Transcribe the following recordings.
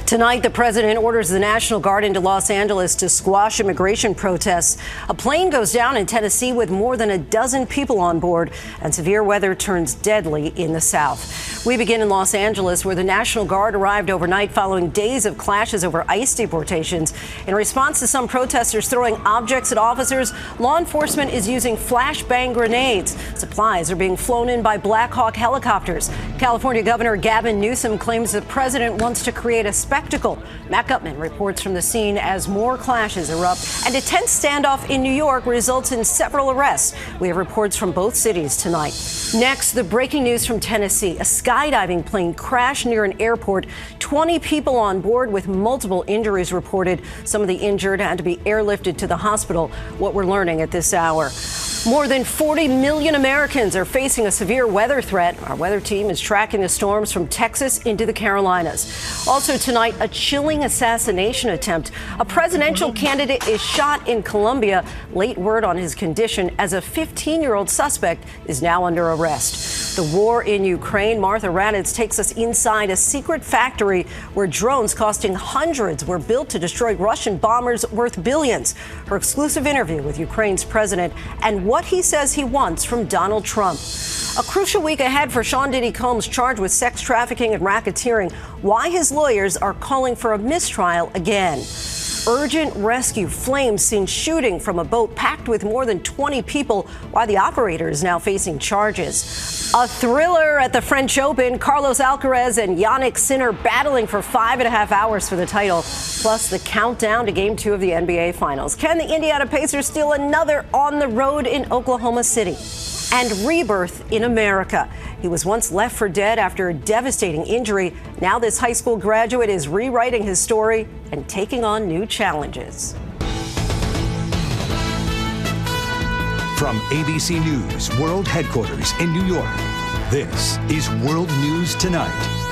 Tonight, the president orders the National Guard into Los Angeles to squash immigration protests. A plane goes down in Tennessee with more than a dozen people on board, and severe weather turns deadly in the South. We begin in Los Angeles, where the National Guard arrived overnight following days of clashes over ICE deportations. In response to some protesters throwing objects at officers, law enforcement is using flashbang grenades. Supplies are being flown in by Black Hawk helicopters. California Governor Gavin Newsom claims the president wants to create a spectacle. Matt Gutman reports from the scene as more clashes erupt, and a tense standoff in New York results in several arrests. We have reports from both cities tonight. Next, the breaking news from Tennessee. A skydiving plane crashed near an airport. 20 people on board with multiple injuries reported. Some of the injured had to be airlifted to the hospital. What we're learning at this hour. More than 40 million Americans are facing a severe weather threat. Our weather team is tracking the storms from Texas into the Carolinas. Also tonight, a chilling assassination attempt. A presidential candidate is shot in Colombia. Late word on his condition as a 15-year-old suspect is now under arrest. The war in Ukraine. Martha Raddatz takes us inside a secret factory where drones costing hundreds were built to destroy Russian bombers worth billions. Her exclusive interview with Ukraine's president and what he says he wants from Donald Trump. A crucial week ahead for Sean Diddy Combs, charged with sex trafficking and racketeering. Why his lawyers are calling for a mistrial again. Urgent rescue. Flames seen shooting from a boat packed with more than 20 people, while the operator is now facing charges. A thriller at the French Open. Carlos Alcarez and Yannick Sinner battling for 5.5 hours for the title, plus the countdown to Game 2 of the NBA Finals. Can the Indiana Pacers steal another on the road in Oklahoma City? And rebirth in America. He was once left for dead after a devastating injury. Now this high school graduate is rewriting his story and taking on new challenges. From ABC News World Headquarters in New York, this is World News Tonight.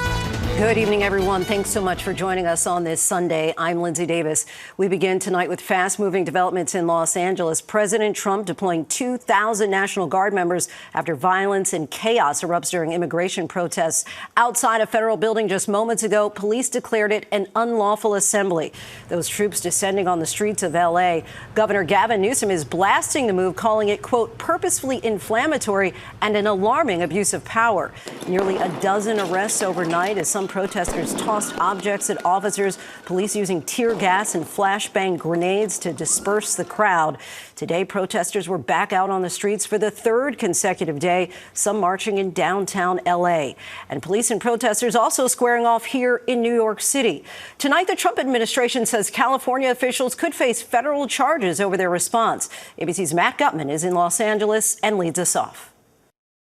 Good evening, everyone. Thanks so much for joining us on this Sunday. I'm Lindsay Davis. We begin tonight with fast-moving developments in Los Angeles. President Trump deploying 2,000 National Guard members after violence and chaos erupts during immigration protests. Outside a federal building just moments ago, police declared it an unlawful assembly. Those troops descending on the streets of L.A. Governor Gavin Newsom is blasting the move, calling it, quote, purposefully inflammatory and an alarming abuse of power. Nearly a dozen arrests overnight as some protesters tossed objects at officers, police using tear gas and flashbang grenades to disperse the crowd. Today, protesters were back out on the streets for the third consecutive day, some marching in downtown L.A. And police and protesters also squaring off here in New York City. Tonight, the Trump administration says California officials could face federal charges over their response. ABC's Matt Gutman is in Los Angeles and leads us off.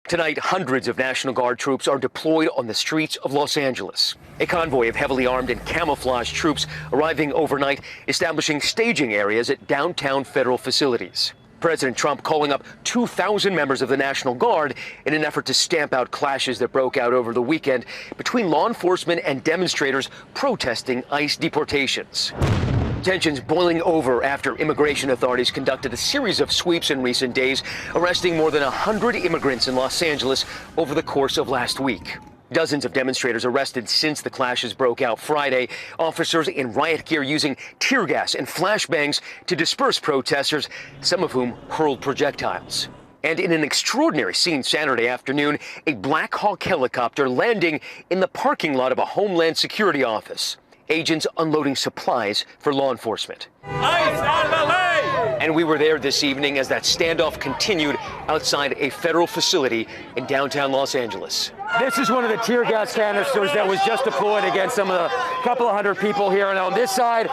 Tonight, hundreds of National Guard troops are deployed on the streets of Los Angeles. A convoy of heavily armed and camouflaged troops arriving overnight, establishing staging areas at downtown federal facilities. President Trump calling up 2,000 members of the National Guard in an effort to stamp out clashes that broke out over the weekend between law enforcement and demonstrators protesting ICE deportations. Tensions boiling over after immigration authorities conducted a series of sweeps in recent days, arresting more than 100 immigrants in Los Angeles over the course of last week. Dozens of demonstrators arrested since the clashes broke out Friday. Officers in riot gear using tear gas and flashbangs to disperse protesters, some of whom hurled projectiles. And in an extraordinary scene Saturday afternoon, a Black Hawk helicopter landing in the parking lot of a Homeland Security office. Agents unloading supplies for law enforcement. ICE out of LA! And we were there this evening as that standoff continued outside a federal facility in downtown Los Angeles. This is one of the tear gas canisters that was just deployed against some of the couple of hundred people here. And on this side,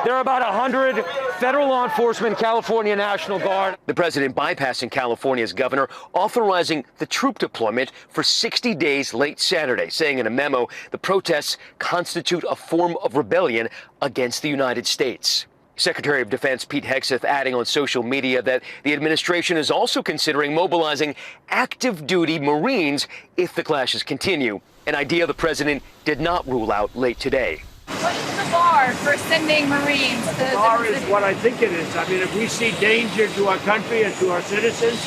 there are about 100 federal law enforcement, California National Guard. The president bypassing California's governor, authorizing the troop deployment for 60 days late Saturday, saying in a memo the protests constitute a form of rebellion against the United States. Secretary of Defense Pete Hegseth adding on social media that the administration is also considering mobilizing active duty Marines if the clashes continue, an idea the president did not rule out late today. What is the bar for sending Marines to the bar is what I think it is. I mean, if we see danger to our country and to our citizens,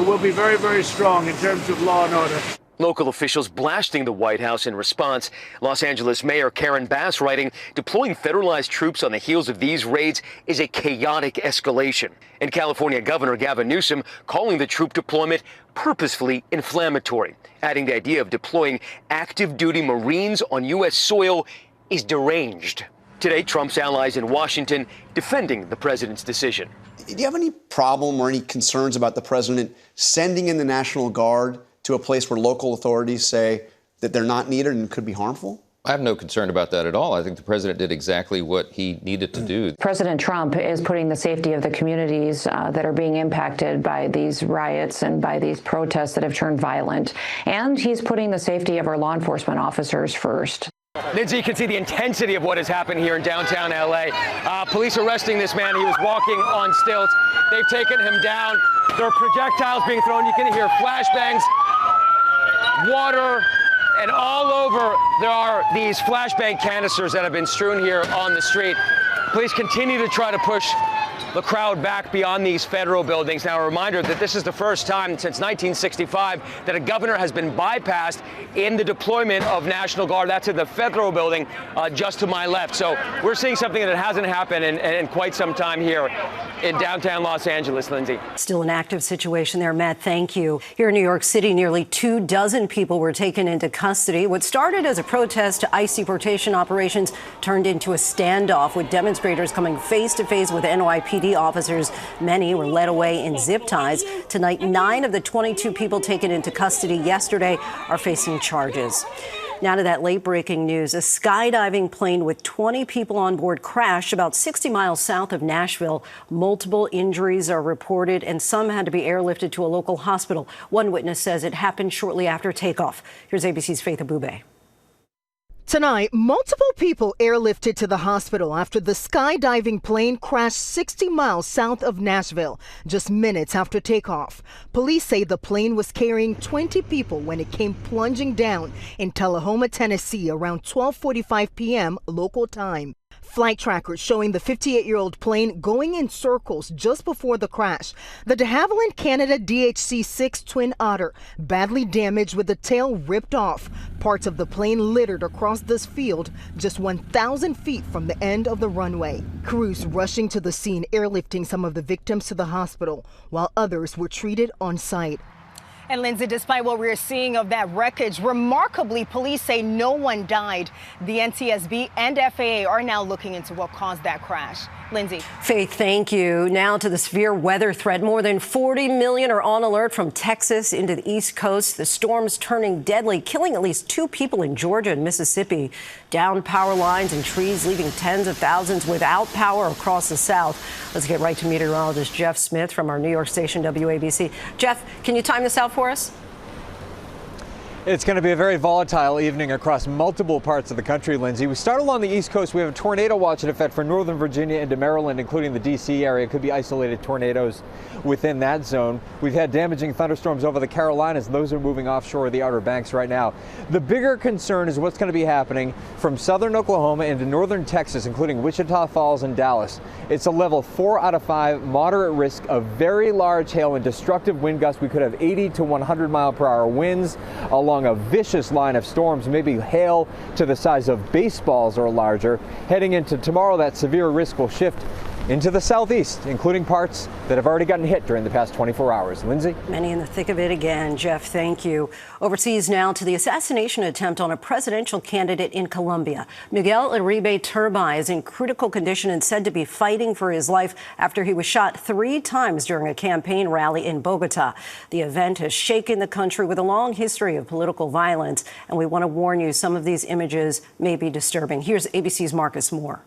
we'll be very, very strong in terms of law and order. Local officials blasting the White House in response. Los Angeles Mayor Karen Bass writing, deploying federalized troops on the heels of these raids is a chaotic escalation. And California Governor Gavin Newsom calling the troop deployment purposefully inflammatory, adding the idea of deploying active duty Marines on U.S. soil is deranged. Today, Trump's allies in Washington defending the president's decision. Do you have any problem or any concerns about the president sending in the National Guard to a place where local authorities say that they're not needed and could be harmful? I have no concern about that at all. I think the president did exactly what he needed to do. President Trump is putting the safety of the communities that are being impacted by these riots and by these protests that have turned violent. And he's putting the safety of our law enforcement officers first. Lindsay, you can see the intensity of what has happened here in downtown L.A. Police arresting this man. He was walking on stilts. They've taken him down. There are projectiles being thrown. You can hear flashbangs, water, and all over there are these flashbang canisters that have been strewn here on the street. Police continue to try to push the crowd back beyond these federal buildings. Now, a reminder that this is the first time since 1965 that a governor has been bypassed in the deployment of National Guard. That's in the federal building just to my left. So we're seeing something that hasn't happened in quite some time here in downtown Los Angeles, Lindsay. Still an active situation there, Matt. Thank you. Here in New York City, nearly 24 people were taken into custody. What started as a protest to ICE deportation operations turned into a standoff with demonstrators coming face to face with NYPD officers. Many were led away in zip ties. Tonight, 9 of the 22 people taken into custody yesterday are facing charges. Now to that late-breaking news. A skydiving plane with 20 people on board crashed about 60 miles south of Nashville. Multiple injuries are reported, and some had to be airlifted to a local hospital. One witness says it happened shortly after takeoff. Here's ABC's Faith Abubey. Tonight, multiple people airlifted to the hospital after the skydiving plane crashed 60 miles south of Nashville, just minutes after takeoff. Police say the plane was carrying 20 people when it came plunging down in Tullahoma, Tennessee around 12:45 p.m. local time. Flight trackers showing the 58-year-old plane going in circles just before the crash. The de Havilland Canada DHC-6 Twin Otter badly damaged with the tail ripped off. Parts of the plane littered across this field just 1,000 feet from the end of the runway. Crews rushing to the scene, airlifting some of the victims to the hospital, while others were treated on site. And Lindsay, despite what we're seeing of that wreckage, remarkably, police say no one died. The NTSB and FAA are now looking into what caused that crash. Lindsay. Faith, thank you. Now to the severe weather threat. More than 40 million are on alert from Texas into the East Coast. The storm's turning deadly, killing at least 2 people in Georgia and Mississippi. Down power lines and trees, leaving tens of thousands without power across the South. Let's get right to meteorologist Jeff Smith from our New York station, WABC. Jeff, can you time this out for us? It's going to be a very volatile evening across multiple parts of the country, Lindsay. We start along the East Coast. We have a tornado watch in effect for Northern Virginia into Maryland, including the D.C. area. It could be isolated tornadoes within that zone. We've had damaging thunderstorms over the Carolinas. Those are moving offshore of the Outer Banks right now. The bigger concern is what's going to be happening from southern Oklahoma into northern Texas, including Wichita Falls and Dallas. It's a level 4 out of 5, moderate risk of very large hail and destructive wind gusts. We could have 80 to 100 mile per hour winds along a vicious line of storms, maybe hail to the size of baseballs or larger. Heading into tomorrow, that severe risk will shift into the southeast, including parts that have already gotten hit during the past 24 hours. Lindsay? Many in the thick of it again. Jeff, thank you. Overseas now to the assassination attempt on a presidential candidate in Colombia. Miguel Uribe Turbay is in critical condition and said to be fighting for his life after he was shot 3 times during a campaign rally in Bogota. The event has shaken the country with a long history of political violence, and we want to warn you, some of these images may be disturbing. Here's ABC's Marcus Moore.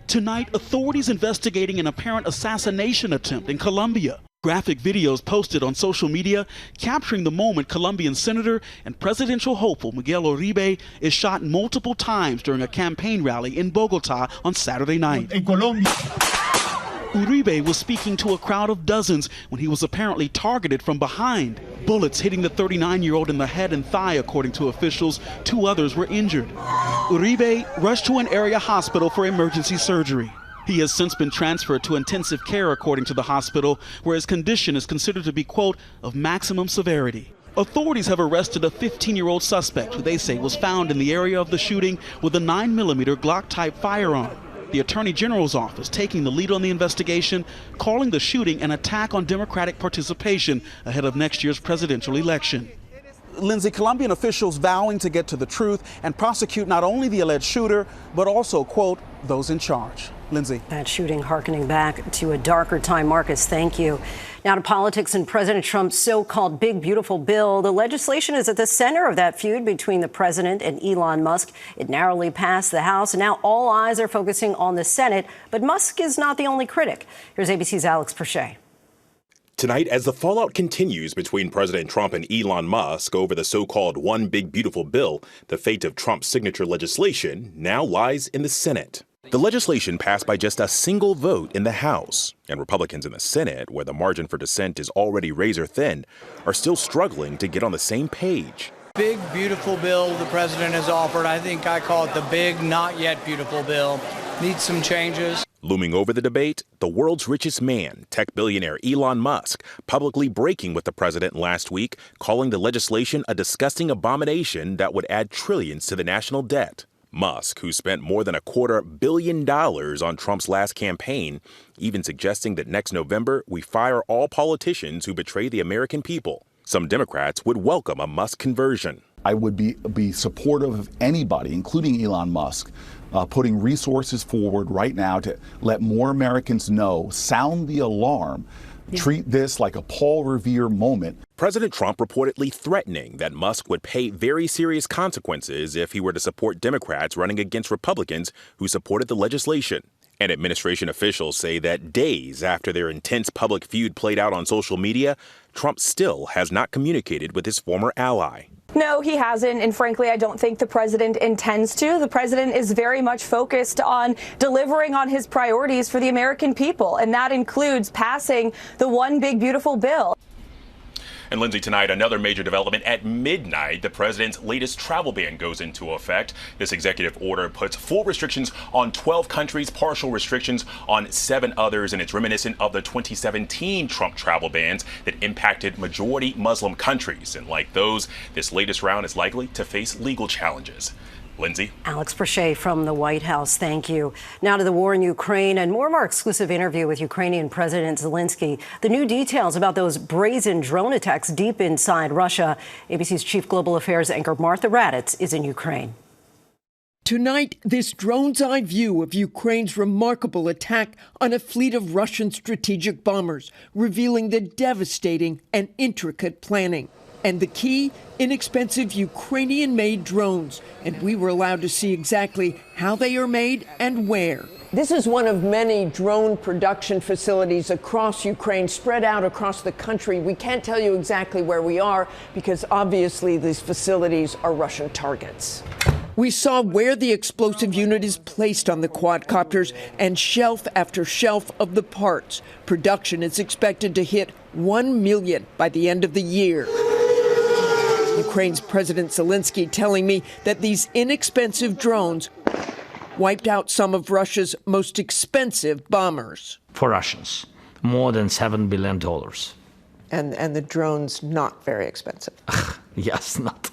Tonight, authorities investigating an apparent assassination attempt in Colombia. Graphic videos posted on social media capturing the moment Colombian senator and presidential hopeful Miguel Uribe is shot multiple times during a campaign rally in Bogota on Saturday night. In Colombia. Uribe was speaking to a crowd of dozens when he was apparently targeted from behind. Bullets hitting the 39-year-old in the head and thigh, according to officials. 2 others were injured. Uribe rushed to an area hospital for emergency surgery. He has since been transferred to intensive care, according to the hospital, where his condition is considered to be, quote, of maximum severity. Authorities have arrested a 15-year-old suspect who they say was found in the area of the shooting with a 9mm Glock-type firearm. The Attorney General's office taking the lead on the investigation, calling the shooting an attack on Democratic participation ahead of next year's presidential election. Lindsay, Colombian officials vowing to get to the truth and prosecute not only the alleged shooter, but also, quote, those in charge. Lindsay. That shooting harkening back to a darker time. Marcus, thank you. Now to politics and President Trump's so-called big, beautiful bill. The legislation is at the center of that feud between the president and Elon Musk. It narrowly passed the House, and now all eyes are focusing on the Senate. But Musk is not the only critic. Here's ABC's Alex Perchet. Tonight, as the fallout continues between President Trump and Elon Musk over the so-called One Big Beautiful Bill, the fate of Trump's signature legislation now lies in the Senate. The legislation passed by just a single vote in the House, and Republicans in the Senate, where the margin for dissent is already razor thin, are still struggling to get on the same page. Big, beautiful bill the president has offered. I think I call it the big, not yet beautiful bill. Needs some changes. Looming over the debate, the world's richest man, tech billionaire Elon Musk, publicly breaking with the president last week, calling the legislation a disgusting abomination that would add trillions to the national debt. Musk, who spent more than $250 million on Trump's last campaign, even suggesting that next November we fire all politicians who betray the American people. Some Democrats would welcome a Musk conversion. I would be supportive of anybody, including Elon Musk, putting resources forward right now to let more Americans know, sound the alarm, treat this like a Paul Revere moment. President Trump reportedly threatening that Musk would pay very serious consequences if he were to support Democrats running against Republicans who supported the legislation. And administration officials say that days after their intense public feud played out on social media, Trump still has not communicated with his former ally. No, he hasn't. And frankly, I don't think the president intends to. The president is very much focused on delivering on his priorities for the American people. And that includes passing the One Big Beautiful Bill. And Lindsay, tonight, another major development at midnight. The president's latest travel ban goes into effect. This executive order puts full restrictions on 12 countries, partial restrictions on 7 others, and it's reminiscent of the 2017 Trump travel bans that impacted majority Muslim countries. And like those, this latest round is likely to face legal challenges. Lindsay. Alex Perchet from the White House. Thank you. Now to the war in Ukraine and more of our exclusive interview with Ukrainian President Zelensky. The new details about those brazen drone attacks deep inside Russia. ABC's chief global affairs anchor Martha Raddatz is in Ukraine. Tonight, this drone's-eye view of Ukraine's remarkable attack on a fleet of Russian strategic bombers, revealing the devastating and intricate planning. And the key, inexpensive Ukrainian-made drones. And we were allowed to see exactly how they are made and where. This is one of many drone production facilities across Ukraine, spread out across the country. We can't tell you exactly where we are because obviously these facilities are Russian targets. We saw where the explosive unit is placed on the quadcopters and shelf after shelf of the parts. Production is expected to hit 1 million by the end of the year. Ukraine's President Zelensky telling me that these inexpensive drones wiped out some of Russia's most expensive bombers. For Russians, more than $7 billion. And the drones not very expensive. Yes, not.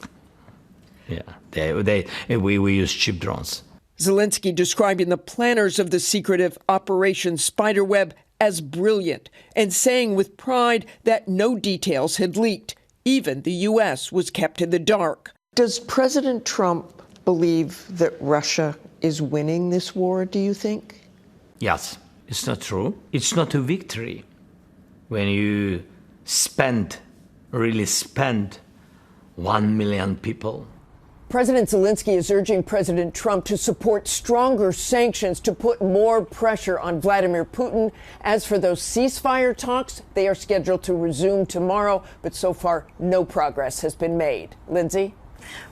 Yeah, we use cheap drones. Zelensky describing the planners of the secretive Operation Spiderweb as brilliant and saying with pride that no details had leaked. Even the U.S. was kept in the dark. Does President Trump believe that Russia is winning this war, do you think? Yes, it's not true. It's not a victory when you really spend 1 million people. President Zelensky is urging President Trump to support stronger sanctions to put more pressure on Vladimir Putin. As for those ceasefire talks, they are scheduled to resume tomorrow, but so far no progress has been made. Lindsay?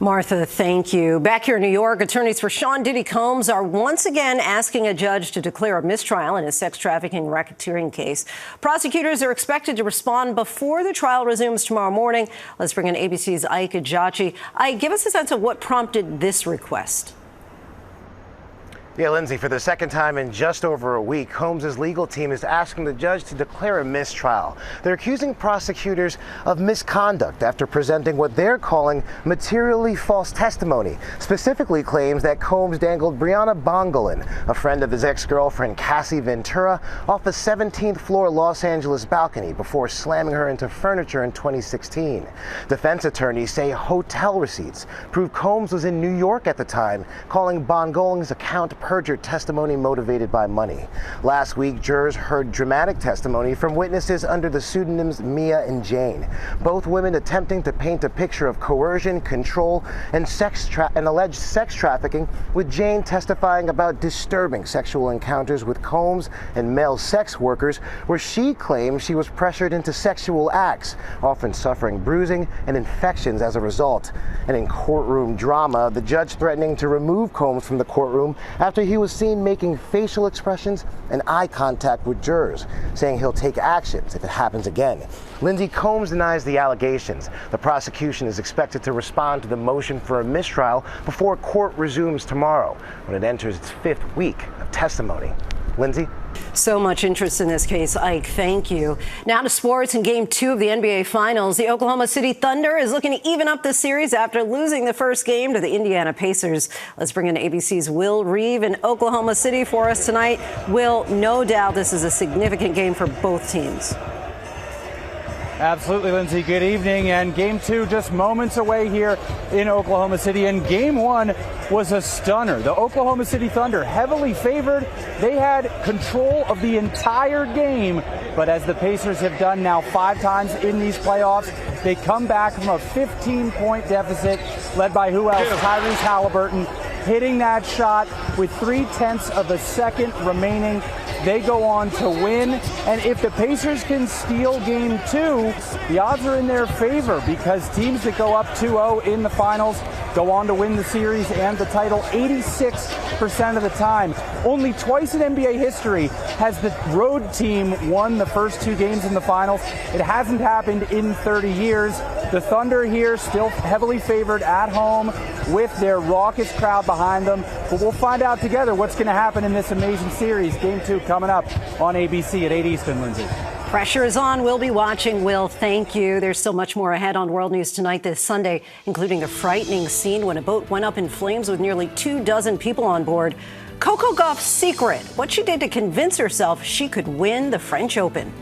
Martha, thank you. Back here in New York, attorneys for Sean Diddy Combs are once again asking a judge to declare a mistrial in his sex trafficking racketeering case. Prosecutors are expected to respond before the trial resumes tomorrow morning. Let's bring in ABC's Ike Ejachi. Ike, give us a sense of what prompted this request. Yeah, Lindsay, for the second time in just over a week, Combs' legal team is asking the judge to declare a mistrial. They're accusing prosecutors of misconduct after presenting what they're calling materially false testimony, specifically claims that Combs dangled Brianna Bongolan, a friend of his ex-girlfriend Cassie Ventura, off a 17th floor Los Angeles balcony before slamming her into furniture in 2016. Defense attorneys say hotel receipts prove Combs was in New York at the time, calling Bongolan's account perjured testimony motivated by money. Last week, jurors heard dramatic testimony from witnesses under the pseudonyms Mia and Jane, both women attempting to paint a picture of coercion, control, and alleged sex trafficking, with Jane testifying about disturbing sexual encounters with Combs and male sex workers, where she claimed she was pressured into sexual acts, often suffering bruising and infections as a result. And in courtroom drama, the judge threatening to remove Combs from the courtroom after he was seen making facial expressions and eye contact with jurors, saying he'll take actions if it happens again. Lindsay, Combs denies the allegations. The prosecution is expected to respond to the motion for a mistrial before court resumes tomorrow, when it enters its 5th week of testimony. Lindsay? So much interest in this case, Ike. Thank you. Now to sports. In Game 2 of the NBA Finals, the Oklahoma City Thunder is looking to even up the series after losing the first game to the Indiana Pacers. Let's bring in ABC's Will Reeve in Oklahoma City for us tonight. Will, no doubt this is a significant game for both teams. Absolutely, Lindsay. Good evening. And Game 2 just moments away here in Oklahoma City. And Game 1 was a stunner. The Oklahoma City Thunder, heavily favored. They had control of the entire game. But as the Pacers have done now 5 times in these playoffs, they come back from a 15-point deficit, led by who else? Tyrese Halliburton, hitting that shot with 0.3 of a second remaining. They go on to win, and if the Pacers can steal Game 2, the odds are in their favor, because teams that go up 2-0 in the finals go on to win the series and the title 86% of the time. Only twice in NBA history has the road team won the first 2 games in the finals. It hasn't happened in 30 years. The Thunder here still heavily favored at home with their raucous crowd behind them. But we'll find out together what's going to happen in this amazing series. Game 2 coming up on ABC at 8 Eastern, Lindsay. Pressure is on. We'll be watching. Will, thank you. There's so much more ahead on World News Tonight this Sunday, including a frightening scene when a boat went up in flames with nearly 24 people on board. Coco Gauff's secret, what she did to convince herself she could win the French Open.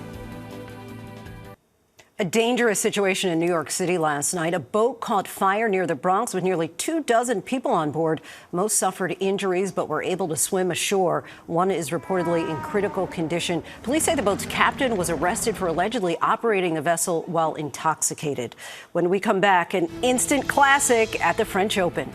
A dangerous situation in New York City last night. A boat caught fire near the Bronx with nearly 24 people on board. Most suffered injuries but were able to swim ashore. One is reportedly in critical condition. Police say the boat's captain was arrested for allegedly operating the vessel while intoxicated. When we come back, an instant classic at the French Open.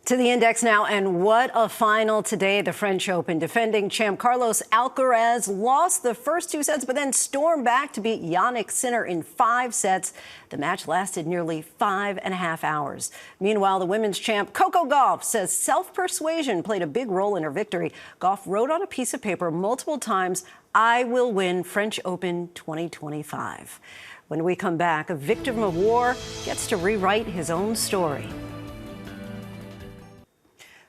To the index now, and what a final today at the French Open. Defending champ Carlos Alcarez lost the first 2 sets, but then stormed back to beat Jannik Sinner in 5 sets. The match lasted nearly 5.5 hours. Meanwhile, the women's champ Coco Gauff says self-persuasion played a big role in her victory. Gauff wrote on a piece of paper multiple times, "I will win French Open 2025. When we come back, a victim of war gets to rewrite his own story.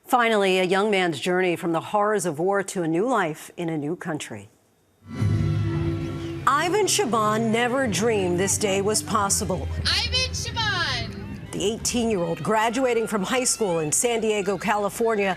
Finally, a young man's journey from the horrors of war to a new life in a new country. Ivan Shaban never dreamed this day was possible. Ivan Shaban! The 18-year-old graduating from high school in San Diego, California,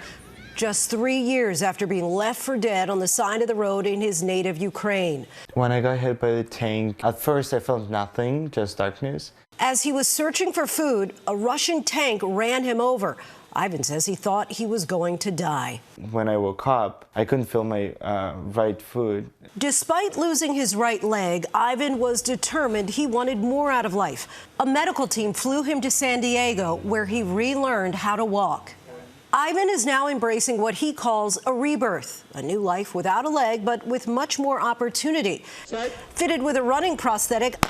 just 3 years after being left for dead on the side of the road in his native Ukraine. When I got hit by the tank, at first I felt nothing, just darkness. As he was searching for food, a Russian tank ran him over. Ivan says he thought he was going to die. When I woke up, I couldn't feel my right foot. Despite losing his right leg, Ivan was determined he wanted more out of life. A medical team flew him to San Diego, where he relearned how to walk. Ivan is now embracing what he calls a rebirth, a new life without a leg, but with much more opportunity. Fitted with a running prosthetic,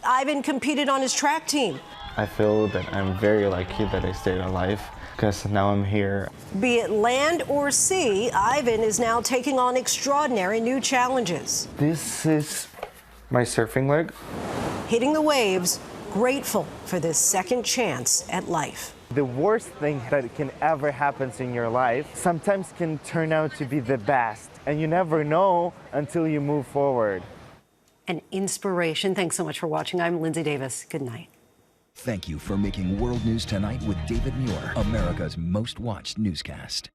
Ivan competed on his track team. I feel that I'm very lucky that I stayed alive, because now I'm here. Be it land or sea, Ivan is now taking on extraordinary new challenges. This is my surfing leg. Hitting the waves, grateful for this second chance at life. The worst thing that can ever happen in your life sometimes can turn out to be the best, and you never know until you move forward. An inspiration. Thanks so much for watching. I'm Lindsay Davis. Good night. Thank you for making World News Tonight with David Muir, America's most watched newscast.